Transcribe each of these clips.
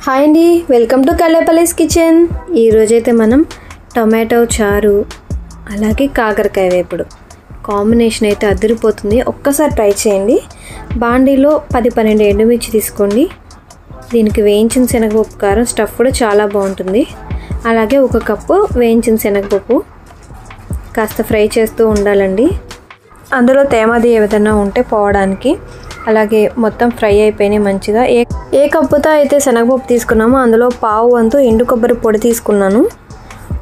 Hi అండి, welcome to కల్లేపల్లిస్ kitchen. ఈరోజైతే మనం టొమాటో చారు అలాగే కాకరకాయ వేపుడు కాంబినేషన్ అయితే అదిరిపోతుంది. ఒక్కసారి ట్రై చేయండి. బాండీలో 10-12 ఎండుమిర్చి తీసుకోండి. దీనికి వేయించిన శనగపప్పు కారం స్టఫ్ కూడా చాలా బాగుంటుంది. అలాగే 1 కప్పు వేయించిన శనగపప్పు కాస్త ఫ్రై చేస్తూ ఉండాలండి. అందులో తేమది ఏదైనా ఉంటే పోవడానికి. అలాగే మొత్తం ఫ్రై అయిపోయినాయి మంచిగా. ఏ కప్పుతో అయితే శనగపప్పు తీసుకున్నామో అందులో పావు వంతు ఎండు కొబ్బరి పొడి తీసుకున్నాను.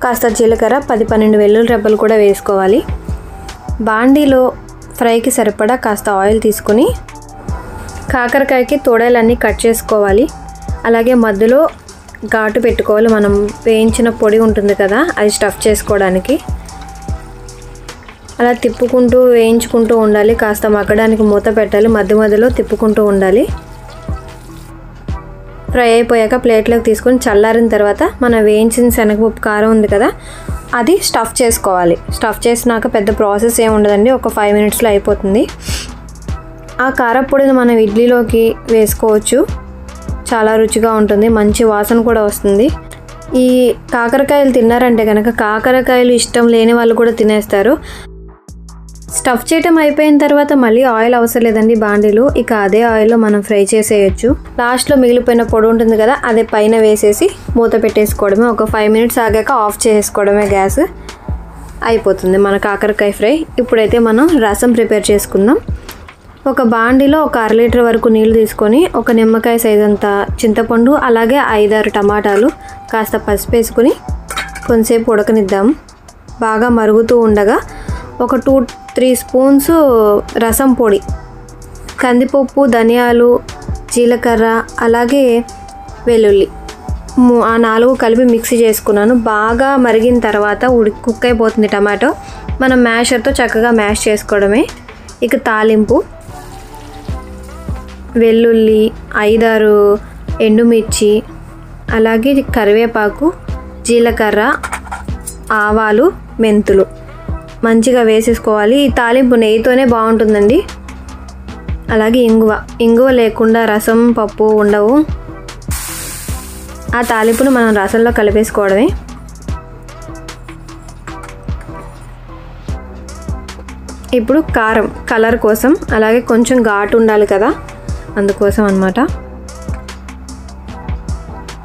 కాస్త జీలకర్ర, 10-12 వెల్లుల్లి రెబ్బలు కూడా వేసుకోవాలి. బాండీలో ఫ్రైకి సరిపడా కాస్త ఆయిల్ తీసుకుని కాకరకాయకి తోడేలన్నీ కట్ చేసుకోవాలి. అలాగే మధ్యలో ఘాటు పెట్టుకోవాలి. మనం వేయించిన పొడి ఉంటుంది కదా, అది స్టఫ్ చేసుకోవడానికి. అలా తిప్పుకుంటూ వేయించుకుంటూ ఉండాలి. కాస్త మగ్గడానికి మూత పెట్టాలి. మధ్య మధ్యలో తిప్పుకుంటూ ఉండాలి. ఫ్రై అయిపోయాక ప్లేట్లోకి తీసుకొని చల్లారిన తర్వాత మనం వేయించిన శనగపప్పు కారం ఉంది కదా, అది స్టఫ్ చేసుకోవాలి. స్టఫ్ చేసినాక పెద్ద ప్రాసెస్ ఏమి ఉండదండి, ఒక 5 మినిట్స్లో అయిపోతుంది. ఆ కారపొడిని మనం ఇడ్లీలోకి వేసుకోవచ్చు. చాలా రుచిగా ఉంటుంది, మంచి వాసన కూడా వస్తుంది. ఈ కాకరకాయలు తిన్నారంటే కనుక కాకరకాయలు ఇష్టం లేని వాళ్ళు కూడా తినేస్తారు. స్టఫ్ చేయటం అయిపోయిన తర్వాత మళ్ళీ ఆయిల్ అవసరం లేదండి బాండీలో. ఇక అదే ఆయిల్లో మనం ఫ్రై చేసేయచ్చు. లాస్ట్లో మిగిలిపోయిన పొడి ఉంటుంది కదా, అదే పైన వేసేసి మూత పెట్టేసుకోవడమే. ఒక 5 మినిట్స్ ఆగాక ఆఫ్ చేసుకోవడమే గ్యాస్. అయిపోతుంది మన కాకరకాయ ఫ్రై. ఇప్పుడైతే మనం రసం ప్రిపేర్ చేసుకుందాం. ఒక బాండీలో ఒక 1/2 లీటర్ వరకు నీళ్ళు తీసుకొని, ఒక నిమ్మకాయ సైజ్ అంత చింతపండు, అలాగే 5-6 టమాటాలు, కాస్త పసుపు వేసుకుని కొంచెంసేపు ఉడకనిద్దాం. బాగా మరుగుతూ ఉండగా ఒక 2-3 స్పూన్స్ రసం పొడి, కందిపప్పు, ధనియాలు, జీలకర్ర, అలాగే వెల్లుల్లి, ఆ 4 కలిపి మిక్సీ చేసుకున్నాను. బాగా మరిగిన తర్వాత కుక్ అయిపోతుంది టమాటో. మనం మ్యాషర్తో చక్కగా మ్యాష్ చేసుకోవడమే. ఇక తాలింపు వెల్లుల్లి, 5-6 ఎండుమిర్చి, అలాగే కరివేపాకు, జీలకర్ర, ఆవాలు, మెంతులు మంచిగా వేసేసుకోవాలి. ఈ తాలింపు నెయ్యితోనే బాగుంటుందండి. అలాగే ఇంగువ లేకుండా రసం పప్పు ఉండవు. ఆ తాలింపును మనం రసంలో కలిపేసుకోవడమే. ఇప్పుడు కారం కలర్ కోసం, అలాగే కొంచెం ఘాటు ఉండాలి కదా, అందుకోసం అన్నమాట.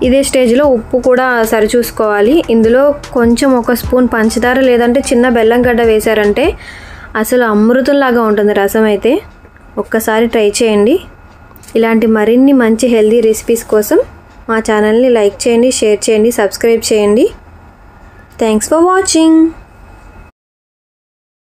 ఇదే స్టేజ్లో ఉప్పు కూడా సరిచూసుకోవాలి. ఇందులో కొంచెం 1 స్పూన్ పంచదార లేదంటే చిన్న బెల్లం గడ్డ వేశారంటే అసలు అమృతంలాగా ఉంటుంది రసం అయితే. ఒక్కసారి ట్రై చేయండి. ఇలాంటి మరిన్ని మంచి హెల్దీ రెసిపీస్ కోసం మా ఛానల్ని లైక్ చేయండి, షేర్ చేయండి, సబ్స్క్రైబ్ చేయండి. Thanks for watching.